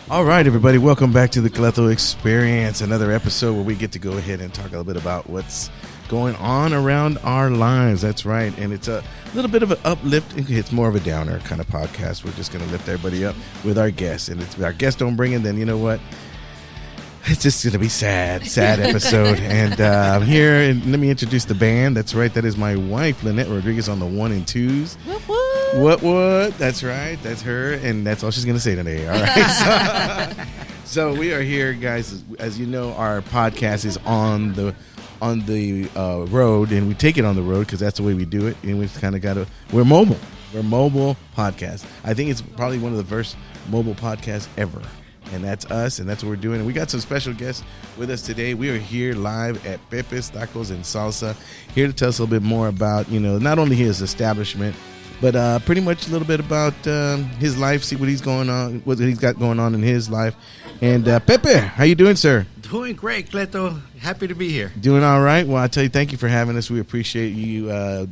All right, everybody, welcome back to the Cleto Experience, another episode where we get to go ahead and talk a little bit about what's going on around our lives. That's right, and it's a little bit of an uplift. It's more of a downer kind of podcast. We're just going to lift everybody up with our guests, and if our guests don't bring it, then you know what? It's just going to be sad episode. And I'm here, and let me introduce the band. That's right, that is my wife, Lynette Rodriguez, on the 1 and 2s. What? That's right. That's her, and that's all she's going to say today. All right. So we are here, guys. As you know, our podcast is on the road, and we take it on the road because that's the way we do it. And we've kind of got to. We're mobile. We're mobile podcast. I think it's probably one of the first mobile podcasts ever. And that's us, and that's what we're doing. And we got some special guests with us today. We are here live at Pepe's Tacos and Salsa, here to tell us a little bit more about, not only his establishment, but pretty much a little bit about his life, see what he's got going on in his life. And Pepe, how you doing, sir? Doing great, Cleto. Happy to be here. Doing all right. Well, I tell you, thank you for having us. We appreciate you.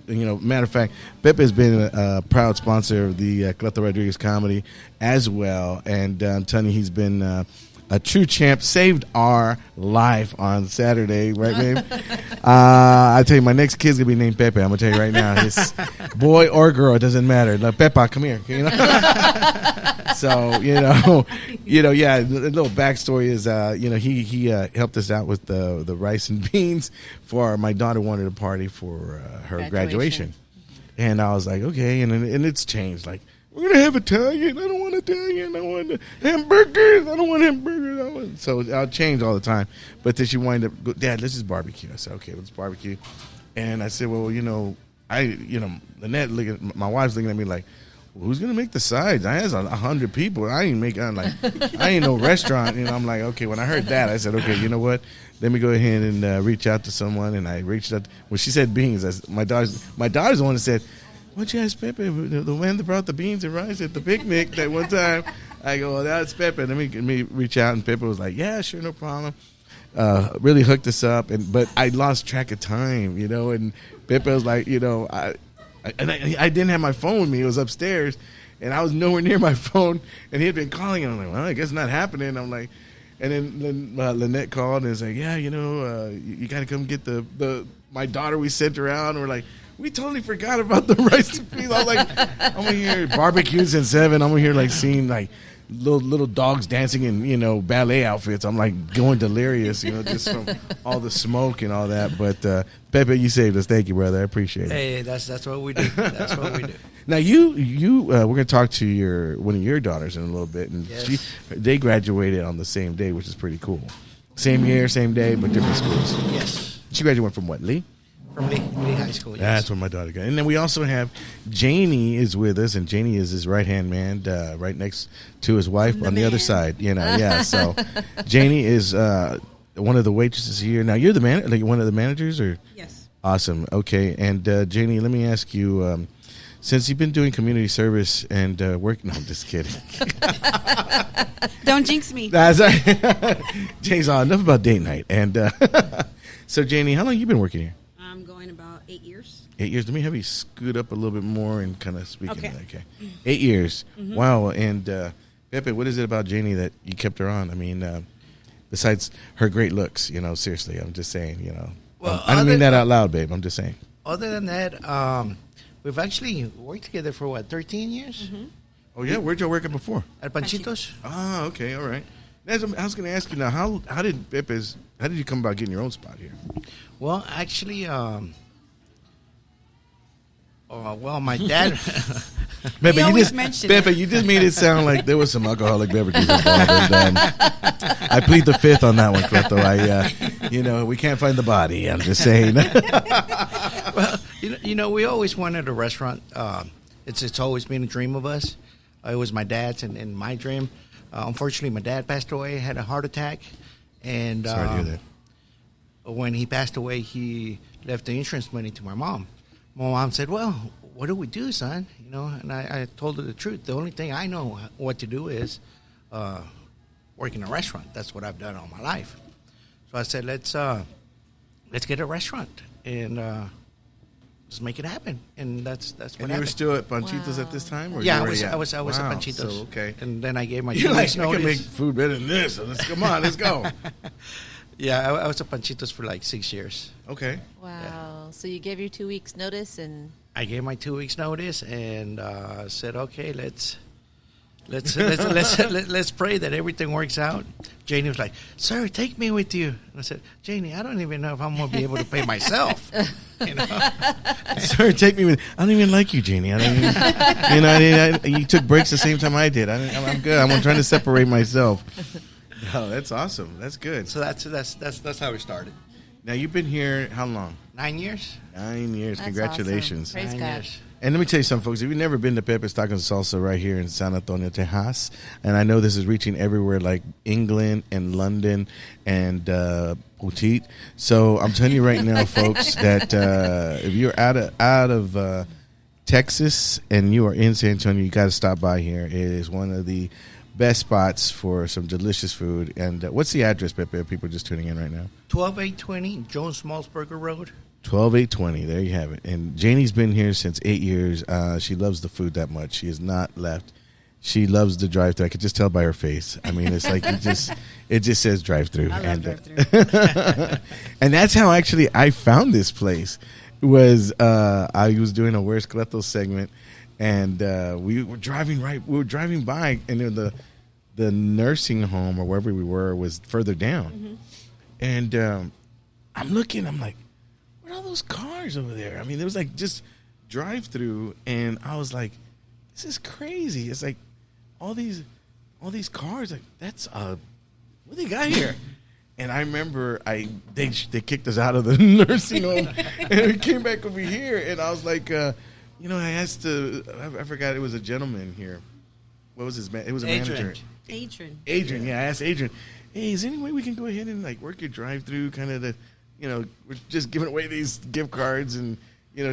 Matter of fact, Pepe has been a proud sponsor of the Cleto Rodriguez comedy as well. And I'm telling you, he's been a true champ. Saved our life on Saturday, right, babe? I tell you, my next kid's gonna be named Pepe. I'm gonna tell you right now, it's boy or girl, it doesn't matter. Like, Pepe, come here. So yeah. The little backstory is, he helped us out with the rice and beans for my daughter wanted a party for her graduation, and I was like, okay, and it's changed. Like, we're gonna have Italian. I don't want Italian. I want hamburgers. I don't want hamburgers. So I'll change all the time. But then she wanted to go, Dad, let's just barbecue. I said, okay, let's barbecue. And I said, well, Lynette, my wife's looking at me like, well, who's gonna make the sides? I has 100 people. I ain't make. I'm like, I ain't no restaurant. I'm like, okay. When I heard that, I said, okay, you know what? Let me go ahead and reach out to someone. And I reached out. When she said beans, my daughter's the one that said, what'd you ask Pepe? The man that brought the beans and rice at the picnic that one time. I go, well, that's Pepe. Let me reach out, and Pepe was like, yeah, sure, no problem. Really hooked us up, but I lost track of time, and Pepe was like, I didn't have my phone with me. It was upstairs, and I was nowhere near my phone, and he had been calling, and I'm like, well, I guess not happening. I'm like, and then Lynette called and was like, yeah, you got to come get my daughter. We sent her out, and we're like, we totally forgot about the rice and beans. I was like, I'm over here barbecues at 7. I'm over here like seeing like little dogs dancing in ballet outfits. I'm like going delirious, just from all the smoke and all that. But Pepe, you saved us. Thank you, brother. I appreciate it. Hey, that's what we do. That's what we do. Now we're gonna talk to one of your daughters in a little bit, and yes. They graduated on the same day, which is pretty cool. Same year, same day, but different schools. Yes. She graduated from what, Lee? From Lee High School, yes. That's where my daughter got. And then we also have Janie is with us, and Janie is his right-hand man, right next to his wife on the other side. Yeah. So Janie is one of the waitresses here. Now, you're one of the managers? Or? Yes. Awesome. Okay. And Janie, let me ask you, since you've been doing community service and work, no, I'm just kidding. Don't jinx me. That's right. Janie's on. Enough about date night. And so, Janie, how long have you been working here? I'm going about 8 years. 8 years. Let me have you scoot up a little bit more and kind of speak. Okay. Okay. 8 years. Mm-hmm. Wow. And Pepe, what is it about Janie that you kept her on? I mean, besides her great looks, seriously, I'm just saying, Well, I don't mean that out loud, babe. I'm just saying. Other than that, we've actually worked together for 13 years? Mm-hmm. Oh, yeah? Where'd y'all work at before? At Panchitos. Ah, okay. All right. I was going to ask you now, how did you come about getting your own spot here? Well, actually, my dad. Pepe, you just made it sound like there was some alcoholic beverages involved. And, I plead the fifth on that one, Cleto. We can't find the body. I'm just saying. Well, we always wanted a restaurant. It's always been a dream of us. It was my dad's and my dream. Unfortunately, my dad passed away, had a heart attack, and sorry to hear that. When he passed away, he left the insurance money to my mom. My mom said, well, what do we do, son? And I told her the truth. The only thing I know what to do is work in a restaurant. That's what I've done all my life. So I said, let's get a restaurant. And let's make it happen. And that's what And happened. you were still at Panchitos at this time? Or Yeah, you I was already at Wow, Panchitos. So, okay. And then I gave my You're 2 like, weeks I can make notice. food better than this. So come on, let's go. Yeah, I was at Panchitos for like 6 years. Okay. Wow. So you gave your 2 weeks notice and I gave my 2 weeks notice and said, okay, let's pray that everything works out. Janie was like, sir, take me with you. And I said, Janie, I don't even know if I'm going to be able to pay myself. You know? Sir, take me with. I don't even like you, Jeannie. I don't even, you took breaks the same time I did. I'm good. I'm trying to separate myself. No, that's awesome. That's good. So that's how we started. Now, you've been here how long? 9 years. 9 years. That's Congratulations. awesome. Praise 9 God. years. And let me tell you something, folks. If you've never been to Pepe's Tacos and Salsa right here in San Antonio, Texas, and I know this is reaching everywhere like England and London and Petit. So I'm telling you right now, folks, that if you're out of Texas and you are in San Antonio, you got to stop by here. It is one of the best spots for some delicious food. And what's the address, Pepe? People just tuning in right now. 12820 Jones Smallsburger Road. 12820. There you have it. And Janie's been here since 8 years. She loves the food that much. She has not left. She loves the drive-thru. I could just tell by her face. I mean, it's like it just says drive-thru. I love And, drive-thru. and that's how actually I found this place. Was I was doing a Where's Cleto segment, and we were driving by, and the nursing home or wherever we were was further down, and I'm looking. I'm like, what are all those cars over there? I mean, it was like just drive through, and I was like, this is crazy. It's like all these cars. Like that's what they got here. And I remember they kicked us out of the nursing home, and we came back over here, and I was like, I asked I forgot it was a gentleman here. What was his man? It was a manager. Adrian. Yeah, I asked Adrian, hey, is there any way we can go ahead and like work your drive-through, kind of we're just giving away these gift cards and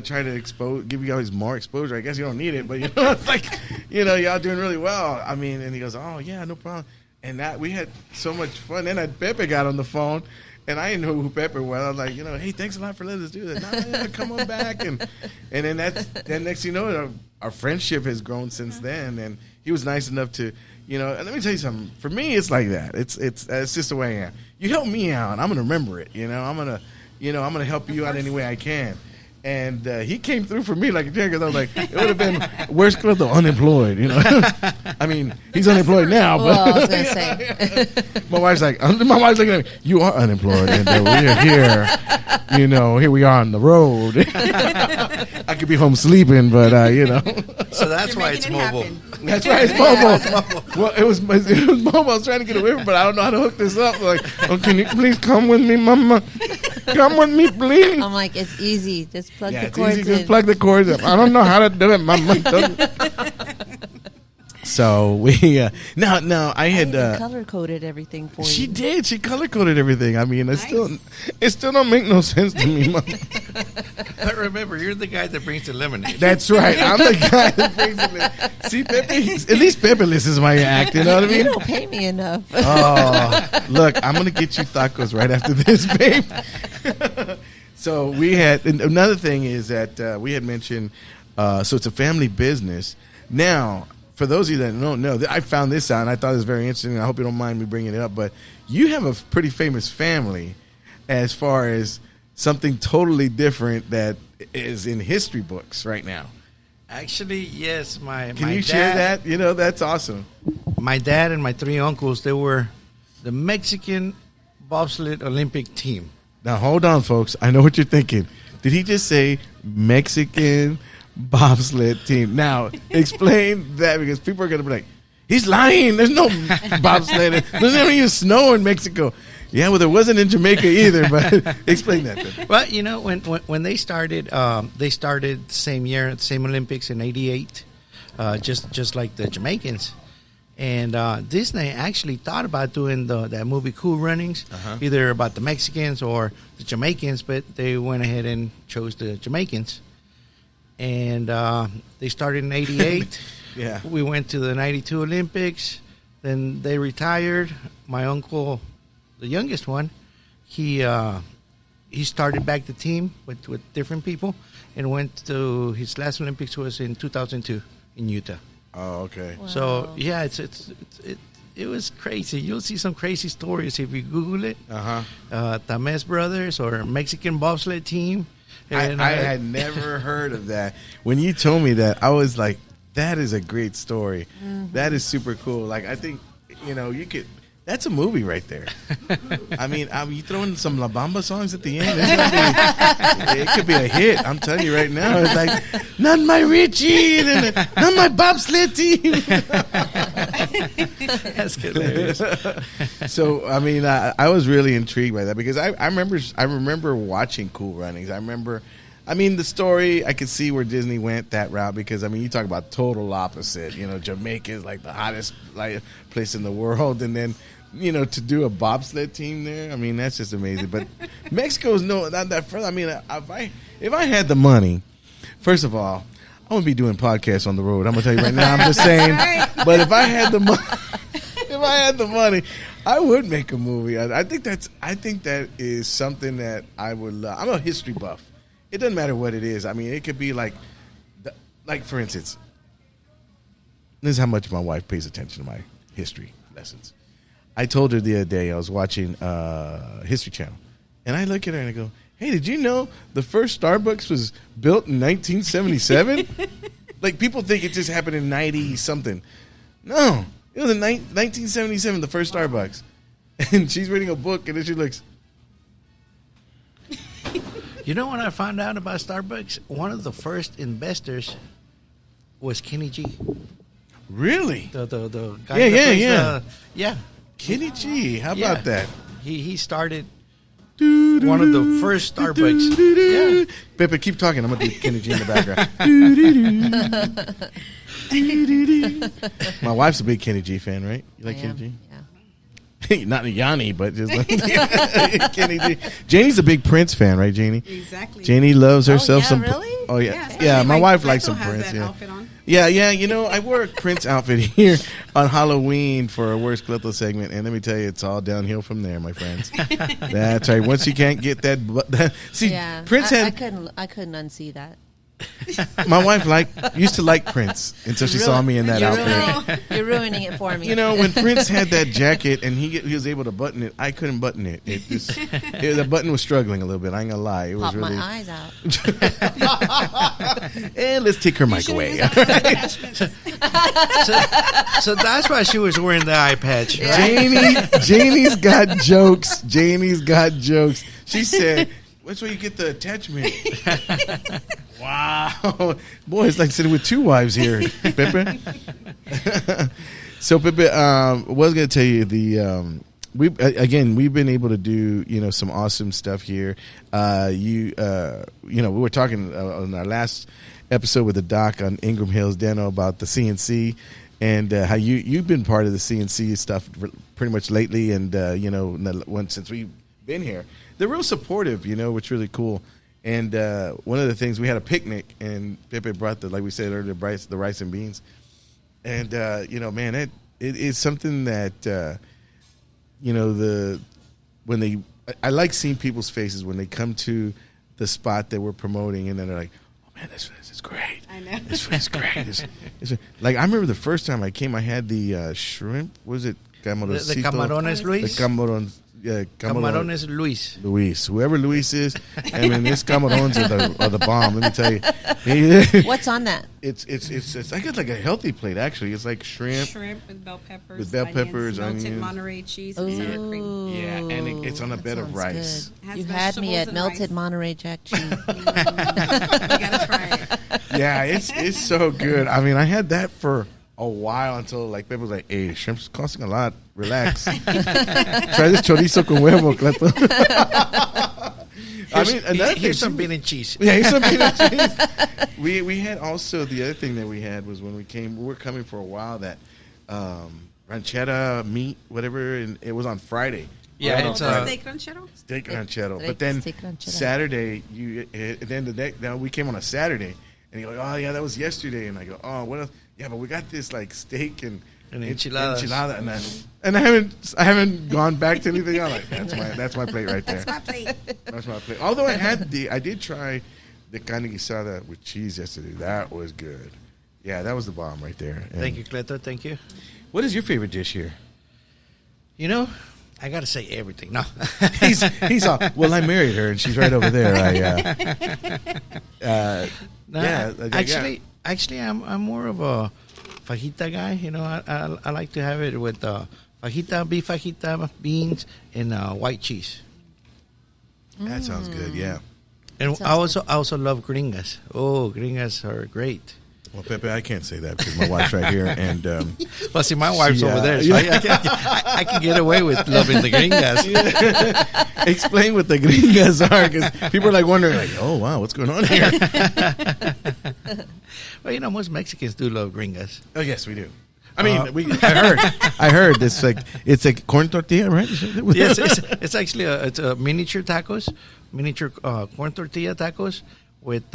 try to give you guys more exposure. I guess you don't need it, but it's like y'all doing really well. I mean, and he goes, oh yeah, no problem. And that we had so much fun. Then Pepe got on the phone, and I didn't know who Pepe was. I was like, hey, thanks a lot for letting us do that. No, come on back. And then then next thing you know, our friendship has grown since then. And he was nice enough to, and let me tell you something. For me, it's like that. It's just the way I am. You help me out, I'm gonna remember it. I'm gonna help you out any way I can. And he came through for me like a jig, because I was like, it would have been, where's Cleto? Unemployed, I mean, he's unemployed now. But well, I was going to say. my wife's looking at me, you are unemployed, and we're here. Here we are on the road. I could be home sleeping, but, So that's why it's mobile. That's why it's mobile. Well, it was mobile. I was trying to get away from it, but I don't know how to hook this up. Like, can you please come with me, mama? Come with me, please. I'm like, it's easy. Just plug the it's cords easy. in. Just plug the cords up. I don't know how to do it, mama. So we now I had color coded everything for she you. did. She color coded everything. I mean, it still don't make no sense to me, mama. But remember, you're the guy that brings the lemonade. That's right. I'm the guy that brings it. See, Pepe. At least Pepe listens to my act. You know what I mean? You don't pay me enough. Oh, look, I'm gonna get you tacos right after this, babe. So we had another thing is that we had mentioned. So it's a family business. Now, for those of you that don't know, I found this out and I thought it was very interesting. I hope you don't mind me bringing it up, but you have a pretty famous family as far as something totally different that is in history books right now. Actually, yes. Can you share that? That's awesome. My dad and my 3 uncles, they were the Mexican bobsled Olympic team. Now, hold on, folks. I know what you're thinking. Did he just say Mexican bobsled team? Now, explain that, because people are going to be like, he's lying. There's no bobsled. There's never even snow in Mexico. Yeah, well, there wasn't in Jamaica either, but explain that. Well, when they started the same year, same Olympics in '88, just like the Jamaicans. And Disney actually thought about doing that movie Cool Runnings, either about the Mexicans or the Jamaicans, but they went ahead and chose the Jamaicans. And they started in '88. Yeah. We went to the '92 Olympics. Then they retired. My uncle, the youngest one, he he started back the team with different people, and went to his last Olympics was in 2002 in Utah. Oh, okay. Wow. So yeah, it was crazy. You'll see some crazy stories if you Google it. Tamés Brothers or Mexican bobsled team. And I had never heard of that. When you told me that, I was like, that is a great story. That is super cool. Like, I think, you could. That's a movie right there. I mean, you throw in some La Bamba songs at the end. It could be a hit. I'm telling you right now. It's like, not my Richie, not my bobsled team. That's hilarious. So, I mean, I was really intrigued by that because I remember watching Cool Runnings. The story, I could see where Disney went that route because, you talk about total opposite. Jamaica is like the hottest place in the world. And then, to do a bobsled team there, that's just amazing. But Mexico's not that further. If I had the money, first of all, I wouldn't be doing podcasts on the road. I'm going to tell you right now. I'm just saying. Right. But if I had the money, I would make a movie. I think that is something that I would love. I'm a history buff. It doesn't matter what it is. It could be like for instance, this is how much my wife pays attention to my history lessons. I told her the other day I was watching History Channel, and I look at her and I go, "Hey, did you know the first Starbucks was built in 1977?" Like people think it just happened in 90 something. No, it was in 1977 the first Starbucks. And she's reading a book, and then she looks. You know when I found out about Starbucks? One of the first investors was Kenny G. Really? The guy. Yeah. Kenny G. How about that? He started one of the first Starbucks. Yeah. Pepe, keep talking. I'm gonna do Kenny G in the background. My wife's a big Kenny G fan, right? You like Kenny G? Yeah. Not Yanni, but just like Kenny G. Janie's a big Prince fan, right, Janie? Exactly. Janie loves herself yeah, some. really? Oh yeah, especially yeah. My wife likes Cleto some has Prince. that Yeah. outfit on. Yeah. I wore a Prince outfit here on Halloween for a Worst Cleto segment, and let me tell you, it's all downhill from there, my friends. That's right. Once you can't get that see, Yeah. Prince I had. couldn't unsee that. My wife used to like Prince until she saw me in that outfit. You're ruining it for me. When Prince had that jacket and he was able to button it, I couldn't button it. The button was struggling a little bit. I ain't gonna lie. It was Pop really. my eyes out. And let's take her mic away. So that's why she was wearing the eye patch. Right? Janie's got jokes. She said, "That's where you get the attachment." Wow, boy, it's like sitting with two wives here, Pepe. So, Pepe, was going to tell you we've been able to do some awesome stuff here. We were talking on our last episode with the doc on Ingram Hills Deno about the CNC and how you've been part of the CNC stuff pretty much lately, and since we've been here, they're real supportive. Which is really cool. And one of the things, we had a picnic, and Pepe brought like we said earlier, the rice and beans. And, man, it is something that, I like seeing people's faces when they come to the spot that we're promoting, and then they're like, "Oh, man, this is great. I know. This is great." Like, I remember the first time I came, I had the shrimp. What was it? The Camarones Luis. The Camarones. Yeah, Camarones Luis. Whoever Luis is, this Camarones are the bomb. Let me tell you. What's on that? It's like a healthy plate actually. It's like shrimp with bell peppers, melted onions, Monterey cheese, and sour cream. Yeah, and it's on a bed of rice. You had me at melted Monterey Jack cheese. You gotta try it. Yeah, it's so good. I had that for a while until Pepe was like, "Hey, shrimp's costing a lot. Relax. Try this chorizo con huevo, Cleto." Here's some bean and cheese. Yeah, here's some bean and cheese. We had also, the other thing that we had was when we were coming for a while, that ranchera meat, whatever, and it was on Friday. Yeah, it's steak ranchero. Steak ranchero. But then Saturday, now we came on a Saturday, and you go, "Oh yeah, that was yesterday," and I go, "Oh, what else?" Yeah, but we got this steak and And enchiladas. Enchilada, and I haven't gone back to anything else. Like, that's my plate right there. That's my plate. That's my plate. Although I did try the carne guisada with cheese yesterday. That was good. Yeah, that was the bomb right there. And Thank you, Cleto. Thank you. what is your favorite dish here? You know, I got to say everything. No. He's all, well, I married her, and she's right over there. Actually, I'm more of a fajita guy. You know, I like to have it with fajita, beef fajita, beans, and white cheese. That sounds good, yeah. And I also love gringas. Oh, gringas are great. Well, Pepe, I can't say that because my wife's right here, and Well, see, my wife's over there, so I can get away with loving the gringas. explain what the gringas are, because people are like wondering, like, oh wow, what's going on here? Well, you know, most Mexicans do love gringas. Oh yes, we do. I mean, I heard it's like corn tortilla, right? Yes, it's actually it's a miniature tacos, miniature corn tortilla tacos with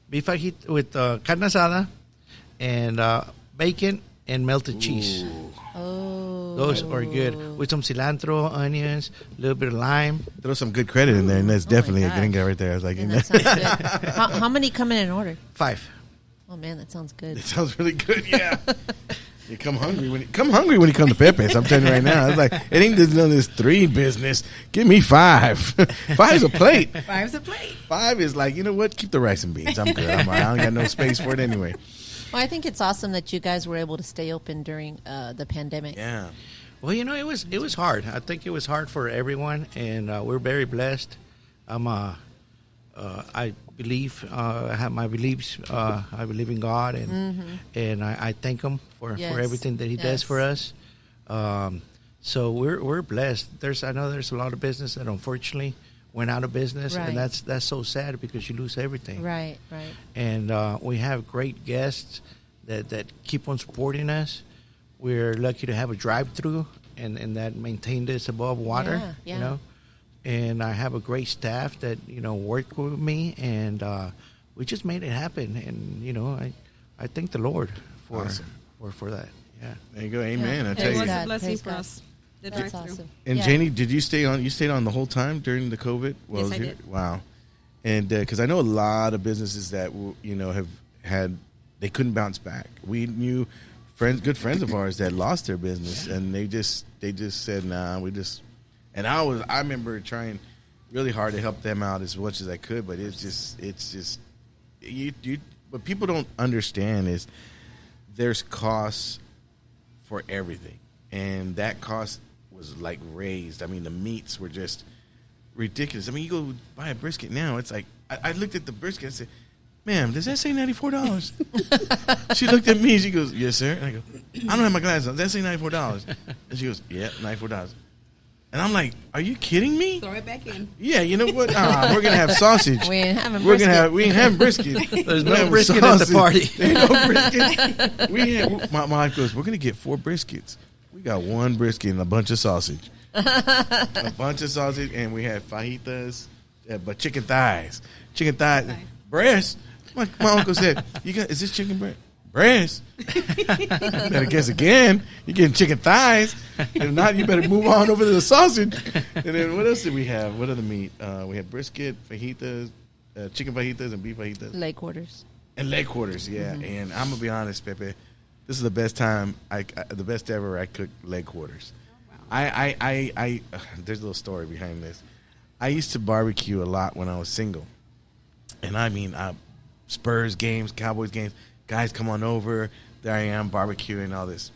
beef fajita, with carne asada and bacon and melted cheese. Oh, Those are good with some cilantro, onions, a little bit of lime. Throw some good credit in there, and that's definitely a gosh. gringa right there. I was like, man, that sounds good. How many come in order? 5. Oh man, that sounds good. it sounds really good. Yeah. You come hungry when you come to Pepe's. I'm telling you right now. It's like it ain't just none of this 3 business. Give me 5. 5's a plate. 5's a plate. 5 is like, you know what? Keep the rice and beans. I'm good. I don't got no space for it anyway. Well, I think it's awesome that you guys were able to stay open during the pandemic. Yeah. Well, you know, it was hard. I think it was hard for everyone, and we're very blessed. I believe I have my beliefs. I believe in God, and I thank Him for everything that He does for us. So we're blessed. I know there's a lot of business that unfortunately went out of business, and that's so sad because you lose everything. Right. And we have great guests that keep on supporting us. We're lucky to have a drive-through, and that maintained us above water. Yeah. You know. And I have a great staff that, you know, work with me, and we just made it happen. And, you know, I thank the Lord for that. Yeah. There you go. Amen. Yeah. I tell It you. was God. a blessing Praise for God. us. The That's drive-through. awesome. And Yeah. Janie, did you stay on? You stayed on the whole time during the COVID? Yes, I did. Wow. And because I know a lot of businesses that have had, they couldn't bounce back. We knew good friends of ours that lost their business, and they just said, nah, we just. And I remember trying really hard to help them out as much as I could, but it's just what people don't understand is there's costs for everything, and that cost was like raised. I mean, the meats were just ridiculous. I mean, you go buy a brisket now, it's like I looked at the brisket and said, "Ma'am, does that say $94?" She looked at me, she goes, "Yes, sir." And I go, "I don't have my glasses on. Does that say $94?" And she goes, "Yeah, $94." And I'm like, "Are you kidding me?" Throw it back in. Yeah, you know what? We're gonna have sausage. We ain't having brisket. We ain't having brisket. There's no brisket at the party. There ain't no brisket. My wife goes, "We're gonna get 4 briskets." We got 1 brisket and a bunch of sausage. And we had fajitas, but chicken thighs, breast. My uncle said, "Is this chicken breast?" Better guess again. You're getting chicken thighs. If not, you better move on over to the sausage. And then what else did we have? What other meat? We had brisket, fajitas, chicken fajitas, and beef fajitas. Leg quarters. And leg quarters, yeah. Mm-hmm. And I'm gonna be honest, Pepe, this is the best time, the best ever I cooked leg quarters. I there's a little story behind this. I used to barbecue a lot when I was single, and I mean, Spurs games, Cowboys games. Guys, come on over. There I am barbecuing, all this.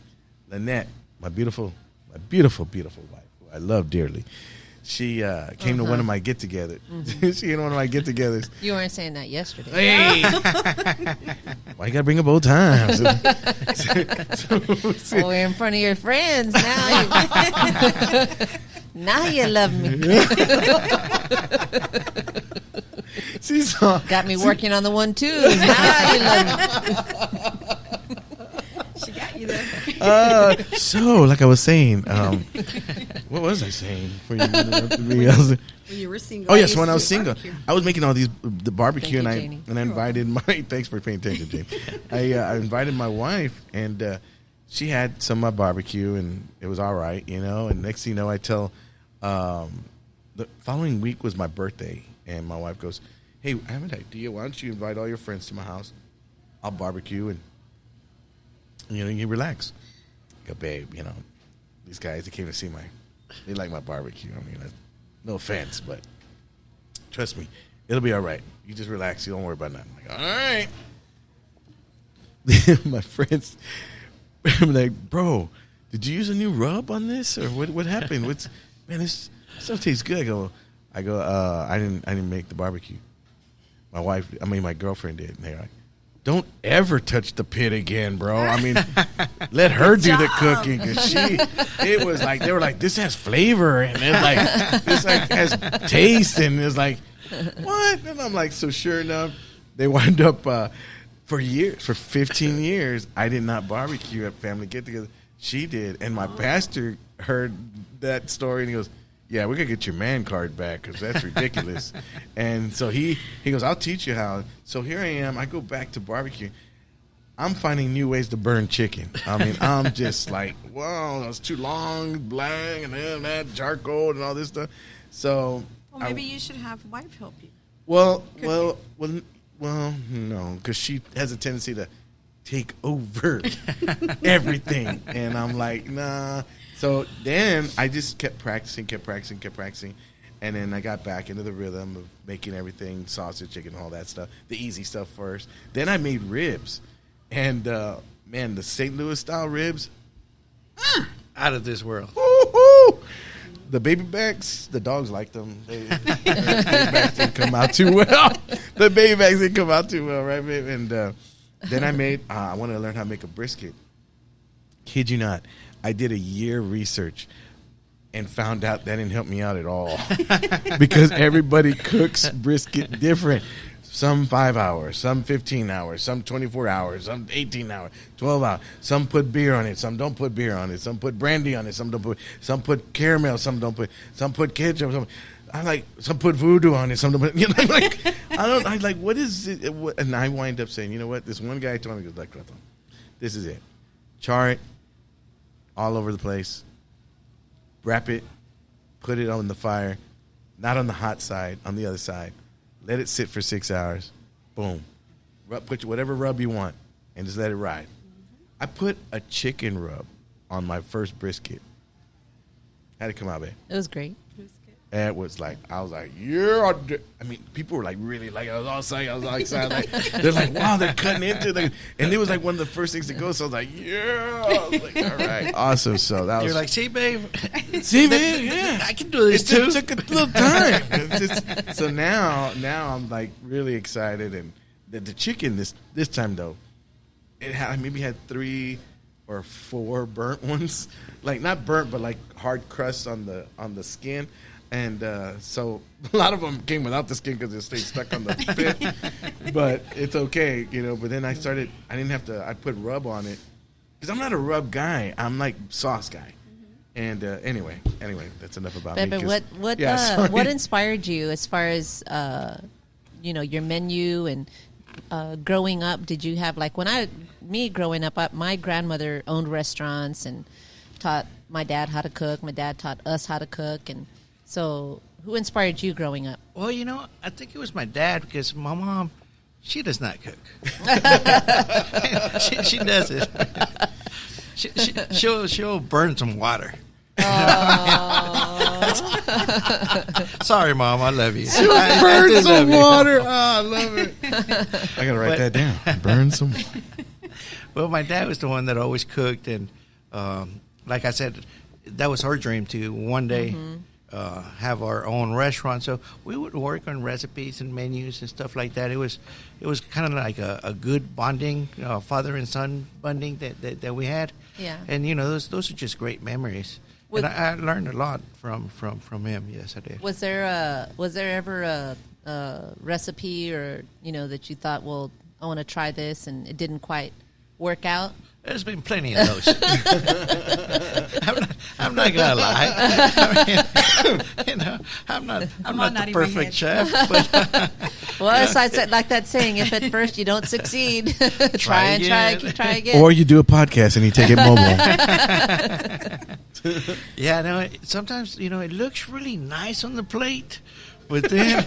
Lynette, my beautiful wife, who I love dearly. She came to one of my get-togethers. Mm-hmm. She came to one of my get-togethers. You weren't saying that yesterday. Hey, why you gotta bring up old times? We're in front of your friends now. Now you love me. Got me working on the 1-2s. Now you love me. She got you there. So, like I was saying, what was I saying? Before you interrupted me? When you were single. Oh yes, when I was single, barbecue. I was making all the barbecue, Thank you, and I invited my. Thanks for paying attention, Jane. I invited my wife, and she had some of my barbecue, and it was all right, you know. And next thing you know, I tell, the following week was my birthday, and my wife goes, "Hey, I have an idea. Why don't you invite all your friends to my house? I'll barbecue, and you know, you relax." I go, "Babe, you know, these guys, they came to see they like my barbecue. I mean, no offense, but trust me, it'll be all right. You just relax. You don't worry about nothing." I'm like, all right. My friends, I'm like, "Bro, did you use a new rub on this, or what happened? Man, this stuff tastes good." I go, I didn't make the barbecue. My girlfriend did. And they're like, "Don't ever touch the pit again, bro. I mean, let her do the cooking." Cause it was like, they were like, "This has flavor, and it's like, this like has taste," and it's like, what? And I'm like, so sure enough, they wind up, for 15 years, I did not barbecue at family get-together. She did. And my pastor heard that story, and he goes, "Yeah, we're going to get your man card back because that's ridiculous." And so he goes, "I'll teach you how." So here I am. I go back to barbecue. I'm finding new ways to burn chicken. I mean, I'm just like, "Wow, that's too long, blang, and then that charcoal and all this stuff." So, Well, maybe you should have a wife help you. Well, no, because she has a tendency to take over everything, and I'm like, nah. So then I just kept practicing, and then I got back into the rhythm of making everything, sausage, chicken, all that stuff, the easy stuff first. Then I made ribs, and man, the St. Louis style ribs, Out of this world. woo-hoo! The baby backs, the dogs liked them. The baby backs didn't come out too well. The baby backs didn't come out too well, right, babe? And then I wanted to learn how to make a brisket. Kid you not, I did a year of research and found out that didn't help me out at all. Because everybody cooks brisket different. Some 5 hours, some 15 hours, some 24 hours, some 18 hours, 12 hours. Some put beer on it, some don't put beer on it. Some put brandy on it, some don't put. Some put caramel, some don't put. Some put ketchup. Some put voodoo on it, some don't put. You know, like I like what is it? And I wind up saying, you know what? This one guy told me, he goes, like, "Cleto, this is it. Char it all over the place. Wrap it, put it on the fire, not on the hot side, on the other side. Let it sit for 6 hours. Boom. Put whatever rub you want, and just let it ride." I put a chicken rub on my first brisket. How'd it come out, babe? It was great. And it was like, I was like, yeah. I mean, people were like, really, like, I was all excited. Like, they're like, wow, they're cutting into it. And it was like one of the first things to go. So I was like, yeah. I was like, all right, awesome. So that was. You're like, "See, babe, See, man, yeah. I can do this too." It took a little time. So now I'm like really excited. And the chicken this time, though, I maybe had 3 or 4 burnt ones. Like, not burnt, but like hard crust on the skin. And so a lot of them came without the skin because it stayed stuck on the pit. But it's okay, you know. But then I didn't have to, I put rub on it. Because I'm not a rub guy. I'm like sauce guy. And anyway, that's enough about Pepe, me. What inspired you as far as, your menu and growing up? Did you have, like, growing up, my grandmother owned restaurants and taught my dad how to cook. My dad taught us how to cook. And so who inspired you growing up? Well, I think it was my dad, because my mom, she does not cook. she doesn't. She'll burn some water. Sorry, Mom, I love you. She'll burn some water. I love it. I gotta write that down. Burn some water. Well, my dad was the one that always cooked, and like I said, that was her dream to one day have our own restaurant. So we would work on recipes and menus and stuff like that. It was kind of like a good bonding, father and son bonding that we had. Yeah. And those are just great memories. And I learned a lot from him. Yes, I did. Was there ever a recipe or that you thought, well, I want to try this, and it didn't quite work out? There's been plenty of those. I'm not gonna lie. I'm not the perfect chef. But Well, as I said, like that saying, if at first you don't succeed, try again. Or you do a podcast and you take it mobile. Yeah, no. Sometimes it looks really nice on the plate, but then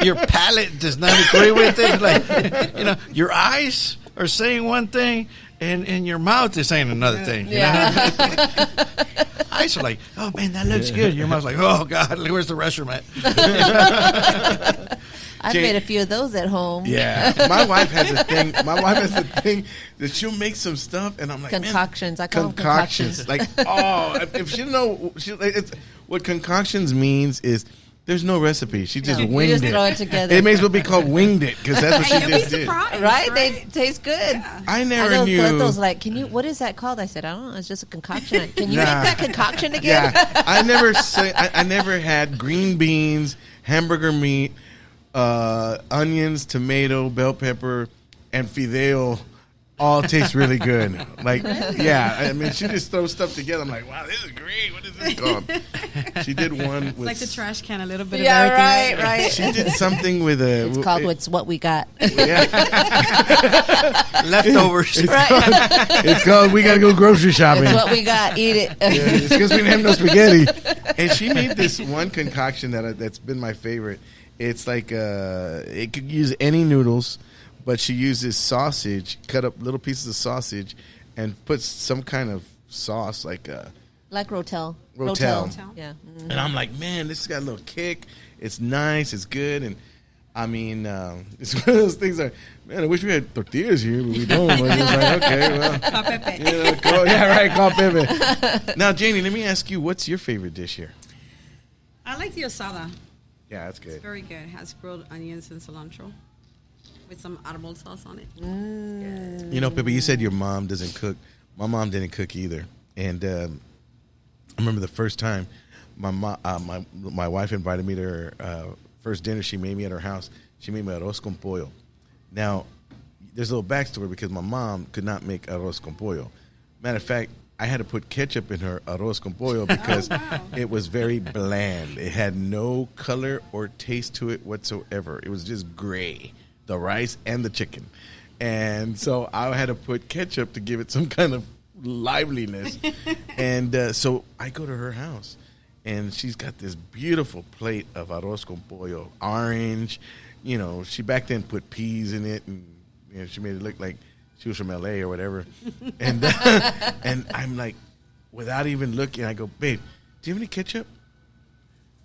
your palate does not agree with it. Like your eyes are saying one thing, and your mouth is saying another thing. Yeah. Eyes are like, oh man, that looks good. Your mouth's like, oh God, where's the restroom at? I've made a few of those at home. Yeah, my wife has a thing. That she'll make some stuff, and I'm like, concoctions. Man, I call them concoctions. Like, if she know, what concoctions means is there's no recipe. She just winged just it. throw it together. It may as well be called winged it because that's what she just did. Right? They taste good. Yeah. I never knew. Cleto's like, what is that called? I said, I don't know. It's just a concoction. Can you make that concoction again? Yeah, I never had green beans, hamburger meat, onions, tomato, bell pepper, and fideo all taste really good. Like, yeah, I mean, she just throws stuff together. I'm like, wow, this is great. What is this called? She did one It's with like the trash can, a little bit Yeah, of everything. right. She did something with a. It's called It's What We Got. Yeah. Leftovers. It's called We Gotta Go Grocery Shopping. It's what we got. Eat it. Yeah, it's because we didn't have no spaghetti. And she made this one concoction that's been my favorite. It's like it could use any noodles, but she uses sausage, cut up little pieces of sausage, and puts some kind of sauce like Rotel. Rotel. Yeah. And I'm like, man, this has got a little kick. It's nice. It's good. And I mean, it's one of those things that, man, I wish we had tortillas here, but we don't. But it's like, okay, well. Call Pepe. Call Pepe. Now, Janie, let me ask you, what's your favorite dish here? I like the asada. Yeah, that's good. It's very good. It has grilled onions and cilantro with some edible sauce on it. You know, Pepe, you said your mom doesn't cook. My mom didn't cook either. And I remember the first time my wife invited me to her first dinner she made me at her house. She made me arroz con pollo. Now, there's a little backstory because my mom could not make arroz con pollo. Matter of fact, I had to put ketchup in her arroz con pollo because it was very bland. It had no color or taste to it whatsoever. It was just gray, the rice and the chicken. And so I had to put ketchup to give it some kind of liveliness. And so I go to her house, and she's got this beautiful plate of arroz con pollo, orange. You know, she back then put peas in it, and she made it look like she was from L.A. or whatever. And and I'm like, without even looking, I go, babe, do you have any ketchup?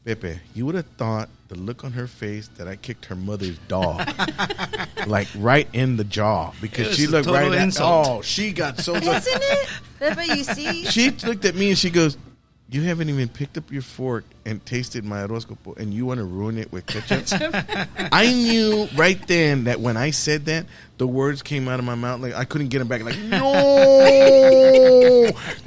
Pepe, you would have thought the look on her face that I kicked her mother's dog. Like right in the jaw. Because she looked right at, she got so Isn't it? Pepe, you see? She looked at me and she goes, you haven't even picked up your fork and tasted my arroz con pollo, and you want to ruin it with ketchup? I knew right then that when I said that, the words came out of my mouth. Like I couldn't get them back. Like, no,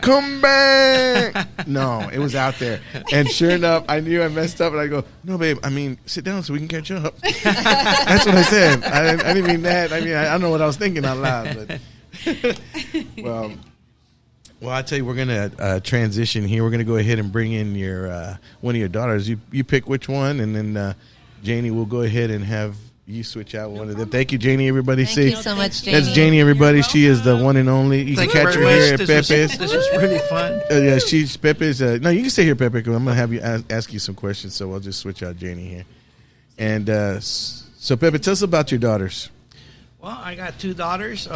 come back. No, it was out there. And sure enough, I knew I messed up. And I go, no, babe, I mean, sit down so we can catch up. That's what I said. I didn't mean that. I mean, I don't know what I was thinking out loud. But Well, I tell you, we're gonna transition here. We're gonna go ahead and bring in your one of your daughters. You pick which one, and then Janie will go ahead and have you switch out one of them. Thank you, Janie. Everybody, Thank you so much, Janie. That's Janie. Everybody, she is the one and only. You can catch her here at Pepe's. This was really fun. Yeah, she's Pepe's. No, you can stay here, Pepe. Because I'm gonna have you ask you some questions. So I'll just switch out Janie here. And so, Pepe, tell us about your daughters. Well, I got two daughters.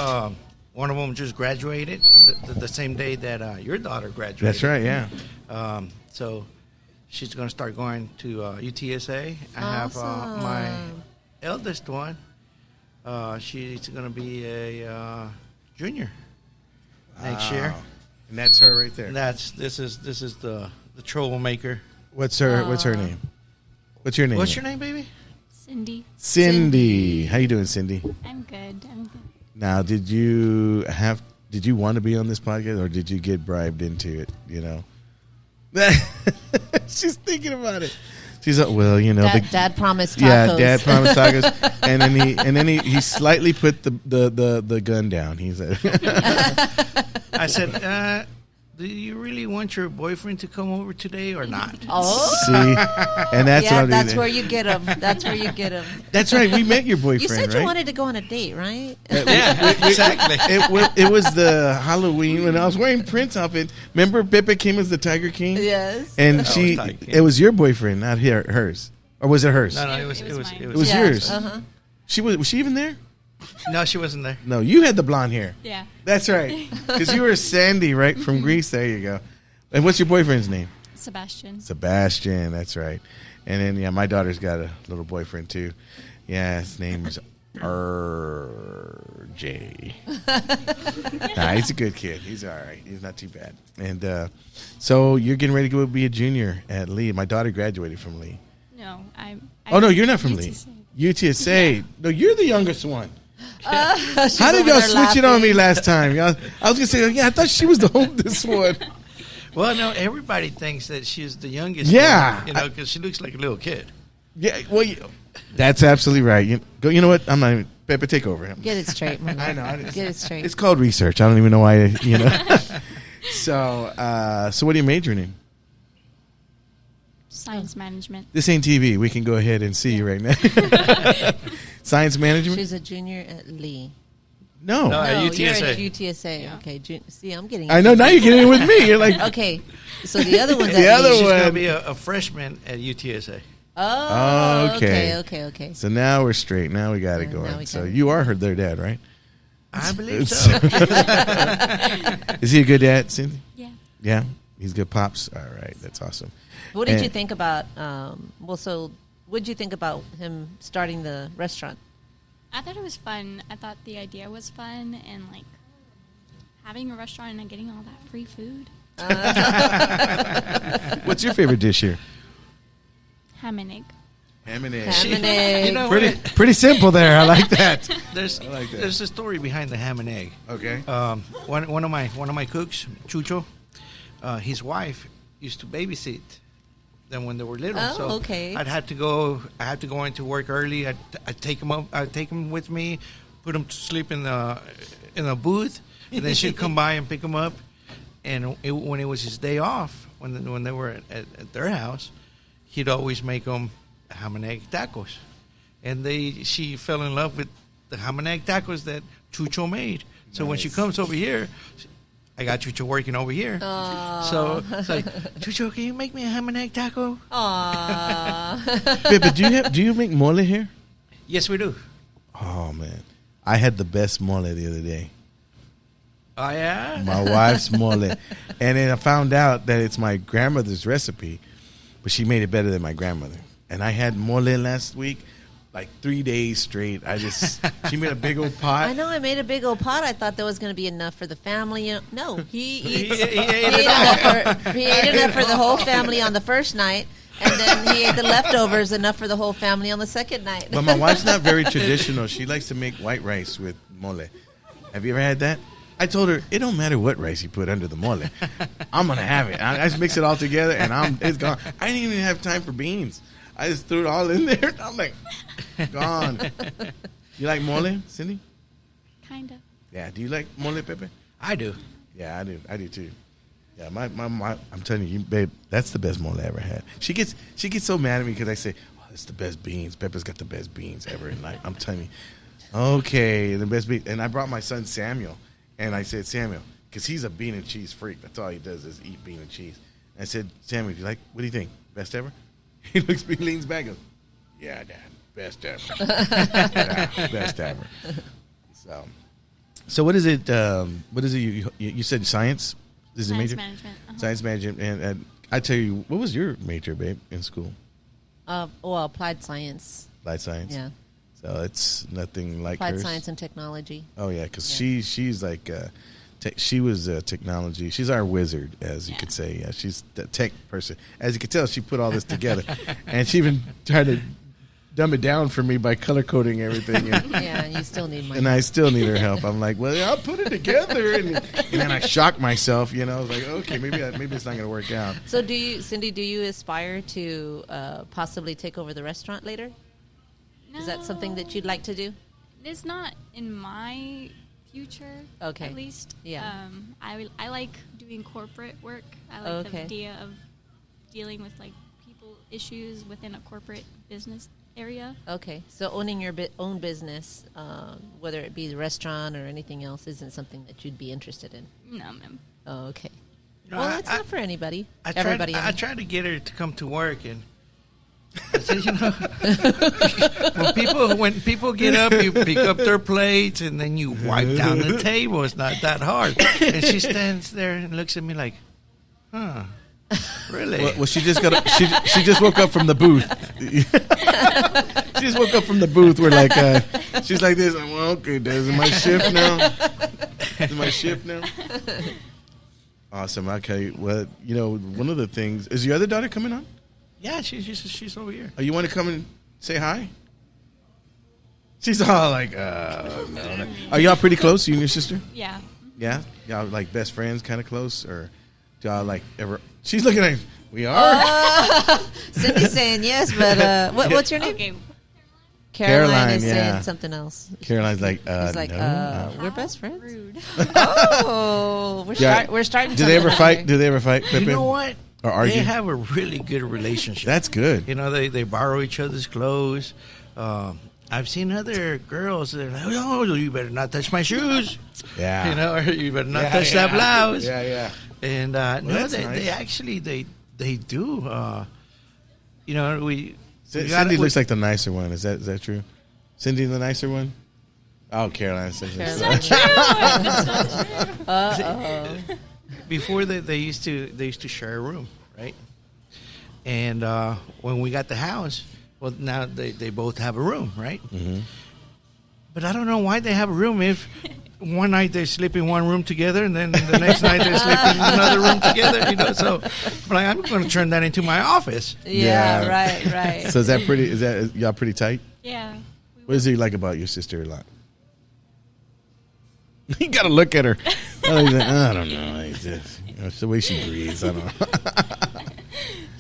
One of them just graduated the same day that your daughter graduated. That's right, yeah. So she's going to start going to UTSA. I have my eldest one. She's going to be a junior next year. And that's her right there. This is the troublemaker. What's her name? What's your name? What's your name, baby? Cindy. How you doing, Cindy? I'm good. Now, did you want to be on this podcast, or did you get bribed into it? You know, she's thinking about it. She's like, well, you know, Dad promised tacos. Yeah, Dad promised tacos, and then he slightly put the gun down. He said, I said, do you really want your boyfriend to come over today or not? Oh, see, and that's what I'm that's doing. where you get him. That's where you get him. That's right. We met your boyfriend. You said right? you wanted to go on a date, right? Yeah, exactly. It was the Halloween when I was wearing Prince outfit. Remember, Pepe came as the Tiger King. Yes. And Tiger King. it was your boyfriend, not hers, or was it hers? No, It it was mine. was yours. Uh-huh. Was she even there? No, she wasn't there. No, you had the blonde hair. Yeah. That's right, because you were Sandy, right, from Greece. There you go. And what's your boyfriend's name? Sebastian. Sebastian. That's right. And then my daughter's got a little boyfriend too. Yeah, his name's RJ. Nah, he's a good kid. He's all right. He's not too bad. And so you're getting ready to go be a junior at Lee. My daughter graduated from Lee. No, Oh no, you're not from Lee. UTSA. UTSA. Yeah. No, you're the youngest one. How How did y'all switch it on me last time? I was gonna say, yeah, I thought she was the oldest one. Well, no, everybody thinks that she's the youngest. Yeah. one, you know, because she looks like a little kid. Yeah, well, that's absolutely right. You know what? I'm not even. Pepe, take over him. Get it straight, man. I know. Get it straight. It's called research. I don't even know why. You know. So what are you majoring in? Science management. This ain't TV. We can go ahead and see you right now. Science management. She's a junior at Lee. No, No. at You're UTSA. at UTSA. Yeah. Okay. See, I'm getting. I know. Now you're getting in with me. You're like, Okay. So the other one's The at other Lee. She's one. going to be a freshman at UTSA. Oh. Okay. Okay. so now we're straight. Now we got it Now going. we So got it. you are their dad, right? I believe so. Is he a good dad, Cindy? Yeah. Yeah, he's good pops. All right, that's awesome. What did And- you think about? What did you think about him starting the restaurant? I thought it was fun. I thought the idea was fun, and like having a restaurant and getting all that free food. What's your favorite dish here? Ham and egg. Ham and eggs. Ham and egg. You know Pretty, what? pretty simple there. I like that. There's like that. there's a story behind the ham and egg. Okay. One of my cooks, Chucho, his wife used to babysit them when they were little. Oh, so okay. I had to go into work early. I'd take them up. I'd take them with me, put them to sleep in the booth, and then she'd come by and pick them up. And when it was his day off, when they were at their house, he'd always make them ham and egg tacos. And she fell in love with the ham and egg tacos that Chucho made. So when she Nice. comes over here, I got Chucho working over here. So it's like, Chucho, can you make me a ham and egg taco? Aww. But do you make mole here? Yes, we do. Oh man, I had the best mole the other day. Oh, yeah? My wife's mole, and then I found out that it's my grandmother's recipe, but she made it better than my grandmother. And I had mole last week, like 3 days straight. She made a big old pot. I know. I made a big old pot. I thought there was going to be enough for the family. No, he ate enough for the whole family on the first night, and then he ate the leftovers enough for the whole family on the second night. But my wife's not very traditional. She likes to make white rice with mole. Have you ever had that? I told her, it don't matter what rice you put under the mole. I'm going to have it. I just mix it all together, and it's gone. I didn't even have time for beans. I just threw it all in there. I'm like, gone. You like mole, Cindy? Kind of. Yeah. Do you like mole, Pepe? I do. Yeah, I do. I do too. Yeah, my I'm telling you, babe, that's the best mole I ever had. She gets so mad at me because I say, oh, it's the best beans. Pepe's got the best beans ever in life. I'm telling you, okay, the best beans. And I brought my son Samuel, and I said, Samuel, because he's a bean and cheese freak. That's all he does is eat bean and cheese. And I said, Samuel, what do you think? Best ever? He leans back and goes, yeah, Dad, best ever. Yeah, best ever. So what is it? What is it? You said science. This is a Science major. management. Uh-huh. Science management, and I tell you, what was your major, babe, in school? Applied science. Applied science. Yeah, So it's nothing like applied hers. science and technology. Oh yeah, because Yeah. she's like she was technology. She's our wizard, as you could say. Yeah, she's the tech person. As you could tell, she put all this together, and she even tried to dumb it down for me by color coding everything. And, Yeah, and you still need money. and I still need her help. I'm like, well, I'll put it together. And then I shock myself, you know. I was like, okay, maybe it's not going to work out. So Cindy, do you aspire to possibly take over the restaurant later? No, Is that something that you'd like to do? It's not in my future. Okay. At least. Yeah. I like doing corporate work. I like the idea of dealing with like people issues within a corporate business area. Okay, so owning your own business, whether it be the restaurant or anything else, isn't something that you'd be interested in. No, ma'am. Oh, okay. No, Well, it's not for anybody. I Everybody. tried, I tried to get her to come to work, and I said, you know, when people get up, you pick up their plates, and then you wipe down the table. It's not that hard. And she stands there and looks at me like, huh. Really? Well, she just she just woke up from the booth. She just woke up from the booth. We're like, she's like this. I'm well, okay. Is it my shift now? Is it my shift now? Awesome. Okay. Well, you know, one of the things is your other daughter coming on. Yeah, she's over here. Oh, you want to come and say hi? She's all like, no. Are y'all pretty close, you and your sister? Yeah. Yeah, y'all like best friends, kind of close, or do y'all like ever? She's looking at. We are. Cindy's saying yes, but what's your name? Okay. Caroline is yeah. saying something else. Caroline's like, She's like, no. we're best friends. Rude. Oh, Yeah. we're starting. Do they ever something fight? here. Do they ever fight? Pepe? You know what? Or argue? They have a really good relationship. That's good. You know, they borrow each other's clothes. I've seen other girls that are like, oh, you better not touch my shoes. Yeah. You know, or you better not Yeah, touch that blouse. Yeah, yeah. And no, that's they nice. actually they do. You know, Cindy looks like the nicer one. Is that true? Cindy the nicer one? Oh, Caroline says Caroline. before they used to share a room, right? And when we got the house, well, now they both have a room, right? Mm-hmm. But I don't know why they have a room if one night they sleep in one room together and then the next night they sleep in another room together, you know. So I'm like, I'm going to turn that into my office. Yeah, Yeah. right. So is that y'all pretty tight? Yeah. What does he like about your sister a lot? You got to look at her. I don't know. It's the way she breathes. I don't know.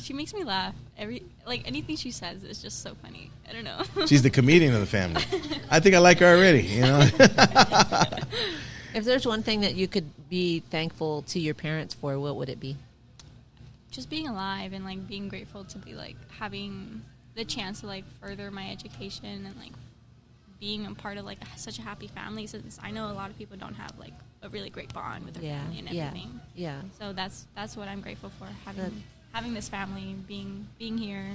She makes me laugh. Anything she says is just so funny. I don't know. She's the comedian of the family. I think I like her already, you know. If there's one thing that you could be thankful to your parents for, what would it be? Just being alive and like being grateful to be like having the chance to like further my education and like being a part of like such a happy family, since I know a lot of people don't have like a really great bond with their family and everything. Yeah. So that's what I'm grateful for, having this family, being here.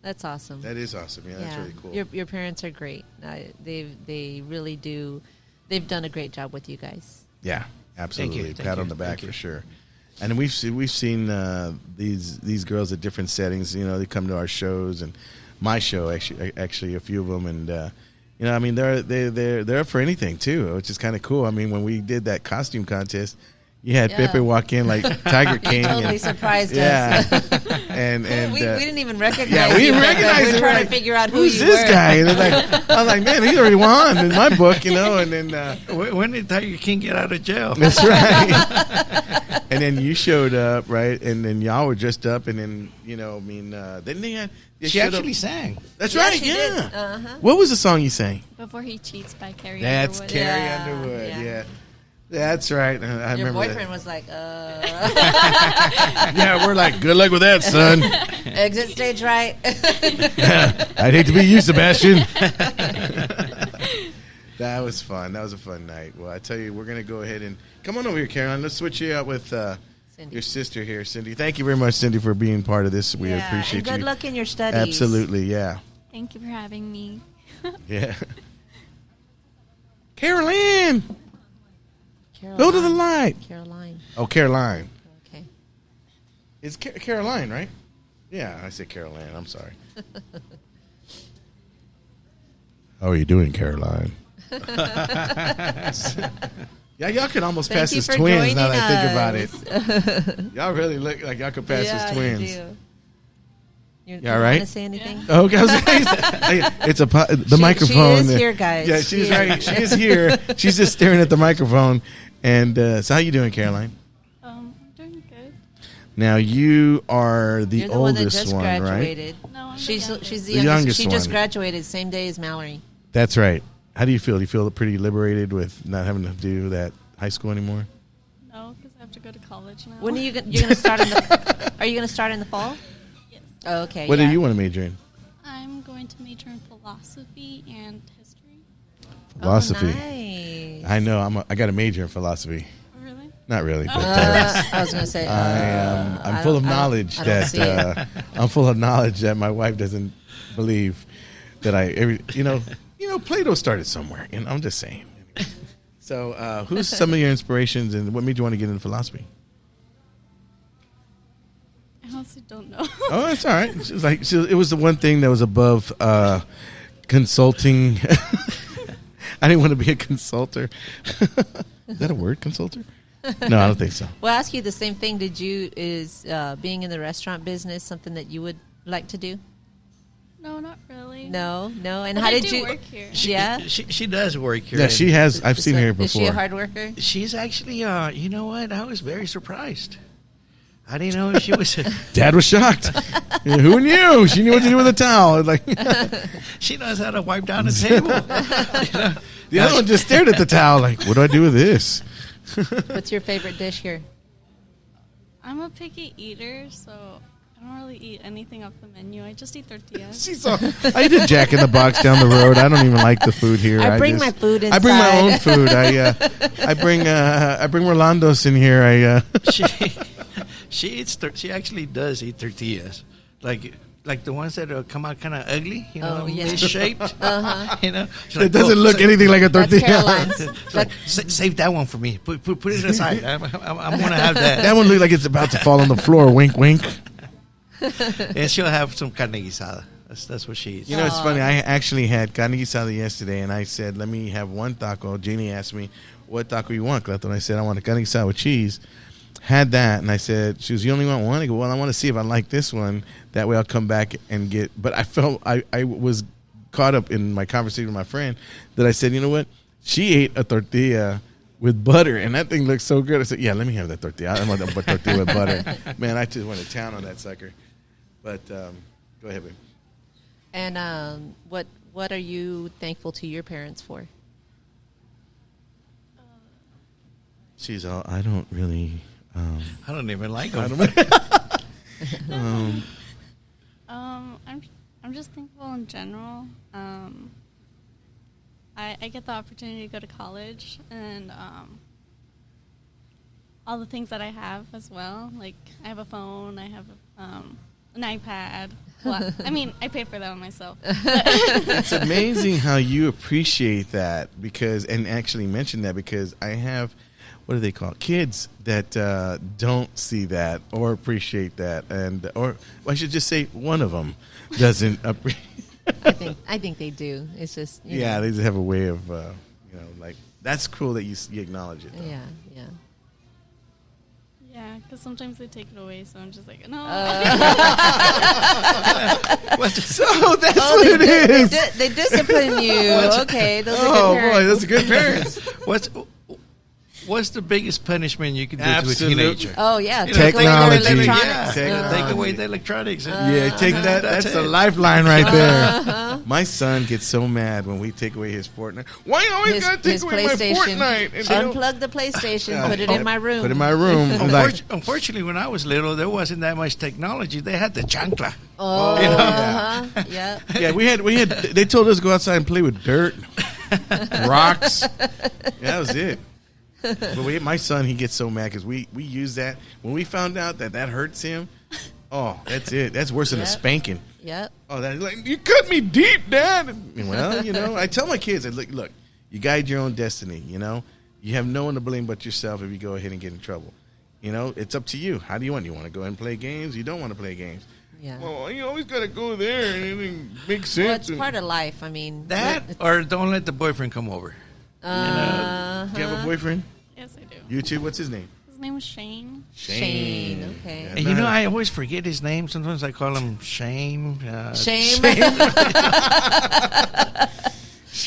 That's awesome. That is awesome. Yeah, that's really cool. Your parents are great. They really do. They've done a great job with you guys. Yeah, absolutely. Thank you. Pat on the back for sure. And we've seen these girls at different settings. You know, they come to our shows and my show actually a few of them, and you know, I mean they're up for anything too, which is kind of cool. I mean, when we did that costume contest, you had Pepe walk in like Tiger King. Totally surprised us. Yeah, and we didn't even recognize. yeah, we you, didn't recognize we him. were trying Like, to figure out who's who this you were. guy? And like, I was like, man, he's already won in my book, you know. And then When did Tiger King get out of jail? that's right. And then you showed up, right? And then y'all were dressed up, and then then they had. She actually sang. That's Yeah, right. she Yeah. did. Uh-huh. What was the song you sang? Before He Cheats by Carrie That's Underwood. Carrie Yeah, Underwood. yeah. Yeah. That's right. I Your remember boyfriend that. was like, Yeah, we're like, good luck with that, son. exit stage right. I'd hate to be you, Sebastian. That was fun. That was a fun night. Well, I tell you, we're going to go ahead and come on over here, Caroline. Let's switch you out with Cindy. your sister here, Cindy. Thank you very much, Cindy, for being part of this. We appreciate and good you. luck in your studies. Absolutely, yeah. Thank you for having me. Yeah. Caroline, Caroline. go to the light. Caroline. Oh, Caroline. Okay. It's Caroline, right? Yeah, I said Caroline. I'm sorry. How are you doing, Caroline? Yeah, y'all could almost Thank pass you as for twins now joining that I think about it. us. Y'all really look like y'all could pass as Yeah, twins. you do. You all right? Want to say anything? Yeah. Okay, it's the microphone. She is here, guys. Yeah, she's right. She is here. She's just staring at the microphone. And so, how you doing, Caroline? I'm doing good. Now you are the You're the oldest one that just right? graduated. No, I'm She's the youngest. the The youngest She just one. graduated same day as Mallory. That's right. How do you feel? Do you feel pretty liberated with not having to do that high school anymore? No, because I have to go to college now. When are you going to start in the? Are you going to start in the fall? Yes. Oh, okay. What do yeah. you want to major in? I'm going to major in philosophy and history. Philosophy. Oh, nice. I know. I got a major in philosophy. Oh, really? Not really, but I was going to say. I'm full of knowledge I don't see it. I'm full of knowledge that my wife doesn't believe that Plato started somewhere, and I'm just saying. So, who's some of your inspirations, and what made you want to get into philosophy? I honestly don't know. Oh, it's all right. It was the one thing that was above consulting. I didn't want to be a consultor. Is that a word, consultor? No, I don't think so. Well, I'll ask you the same thing. Is being in the restaurant business something that you would like to do? No, not really. No. And But how I did do you? work here. Yeah. She does work here. Yeah, and she has. I've seen her before. Is she a hard worker? She's actually, you know what? I was very surprised. I didn't know she was. Dad was shocked. Who knew? She knew what to do with a towel. Like She knows how to wipe down the table. the other one just stared at the towel, like, "What do I do with this?" What's your favorite dish here? I'm a picky eater, so I don't really eat anything off the menu. I just eat tortillas. She's all, I eat a Jack in the Box down the road. I don't even like the food here. I bring my food I bring my own inside. food. I bring Rolando's in here. She actually does eat tortillas, like the ones that come out kind of ugly, Oh, yeah. misshaped. You know, she's It like, doesn't "Oh, look anything like a That's tortilla. Caroline's. It's like, save that one for me. Put it aside. I'm gonna have that. That one looks like it's about to fall on the floor. Wink, wink. And she'll have some carne guisada. That's what she eats. You know, it's funny. I actually had carne guisada yesterday, and I said, "Let me have one taco." Jeannie asked me, "What taco you want, Cleto?" And I said, "I want a carne guisada with cheese." Had that, and I said, "She was, you only want one?" I go, "Well, I want to see if I like this one. That way, I'll come back and get." But I felt I was caught up in my conversation with my friend that I said, "You know what? She ate a tortilla with butter, and that thing looked so good." I said, "Yeah, let me have that tortilla. I want that tortilla with butter." Man, I just went to town on that sucker. But go ahead, babe. And what are you thankful to your parents for? She's all, I don't really. I don't even like them. I'm just thankful in general. I get the opportunity to go to college and all the things that I have as well. Like I have a phone, I have an iPad. Well, I mean, I pay for that one myself. It's amazing how you appreciate that and actually mention that because I have, what do they call it? Kids that don't see that or appreciate that, or I should just say one of them doesn't appreciate. I think they do. It's just you Yeah, know. they just have a way of like that's cool that you acknowledge it. Though. Yeah. Yeah, because sometimes they take it away, so I'm just like, no. So that's what it is. They discipline you. Okay, those are good Oh parents. boy, that's a good parents. What's the biggest punishment you can do to a Absolute- teenager? Oh yeah, You know, take away their Technology. electronics. Yeah, take away the electronics. Yeah, take that. That's That's the it. lifeline right there. My son gets so mad when we take away his Fortnite. Why you always gotta take His away my PlayStation. Fortnite? And they don't- Unplug the PlayStation. Put it in my room. Put it in my room. I'm like, Unfortunately, when I was little, there wasn't that much technology. They had the chancla. Oh, You know? yeah. yeah, we had. They told us to go outside and play with dirt, rocks. Yeah, that was it. But my son, he gets so mad because we use that when we found out that hurts him. Oh, that's it. That's worse than a Yep. spanking. Yep. Oh, that like you cut me deep, Dad. Well, I tell my kids, I look, you guide your own destiny. You have no one to blame but yourself if you go ahead and get in trouble. It's up to you. How do you want? You want to go ahead and play games? You don't want to play games. Yeah. Well, you always got to go there and everything makes sense. Well, it's part of life. I mean, That or don't let the boyfriend come over. Do you have a boyfriend? Yes, I do. You too? What's his name? His name was Shane. Shane. Okay. And you know, I always forget his name. Sometimes I call him Shame. Shame.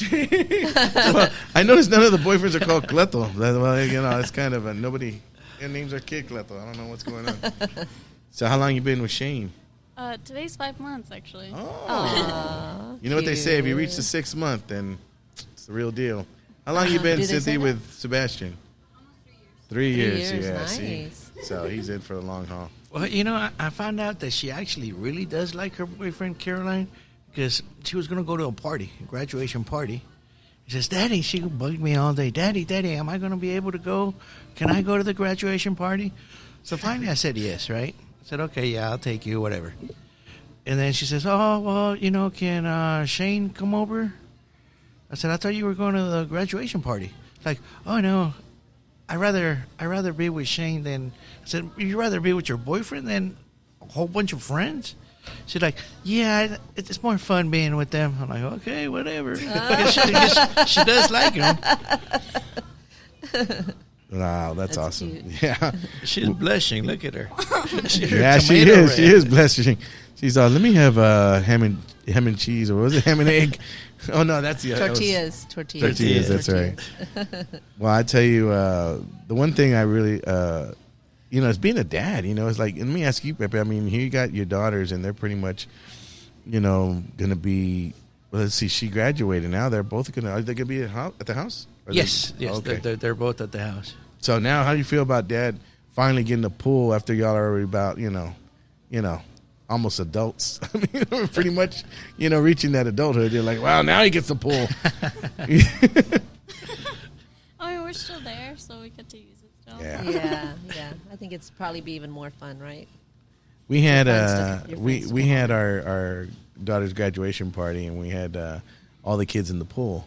Well, I noticed none of the boyfriends are called Cleto. Well, you know, it's kind of a nobody. Their names are Kid Cleto. I don't know what's going on. So, how long you been with Shane? Today's 5 months, actually. Oh, you know what they say? If you reach the 6th month, then it's the real deal. How long you been, Do they say Cynthia, that? with Sebastian? Almost 3 3 years. years. 3 years, Yeah, nice. see. So he's in for the long haul. Well, you know, I found out that she actually really does like her boyfriend, Caroline, because she was going to go to a party, a graduation party. He says, Daddy, she bugged me all day. Daddy, am I going to be able to go? Can I go to the graduation party? So finally I said yes, right? I said, okay, yeah, I'll take you, whatever. And then she says, oh, well, you know, can Shane come over? I said, I thought you were going to the graduation party. Like, oh, no, I'd rather be with Shane than, I said, you'd rather be with your boyfriend than a whole bunch of friends? She's like, yeah, it's more fun being with them. I'm like, okay, whatever. She does like him. Wow, that's awesome. cute. Yeah. She's blushing. Look at her. Yeah, she is. She is blushing. She's let me have ham and cheese, or was it ham and egg? Oh no, that's the Tortillas. Tortillas, that's right. Well, I tell you, the one thing I really, you know, is being a dad. You know, it's like, and let me ask you, Pepe. I mean, here you got your daughters, and they're pretty much, you know, gonna be. Well, let's see, she graduated now. They're both gonna. Are they gonna be at the house? Yes, Okay. they're both at the house. So now, how do you feel about Dad finally getting the pool after y'all are already about, you know, almost adults? I mean, pretty much, you know, reaching that adulthood. You're like, wow, now he gets the pool. I mean, we're still there, so we get to use it still. Yeah. Yeah. I think it's probably be even more fun, right? We had Your we friends we come had our daughter's graduation party, and we had all the kids in the pool.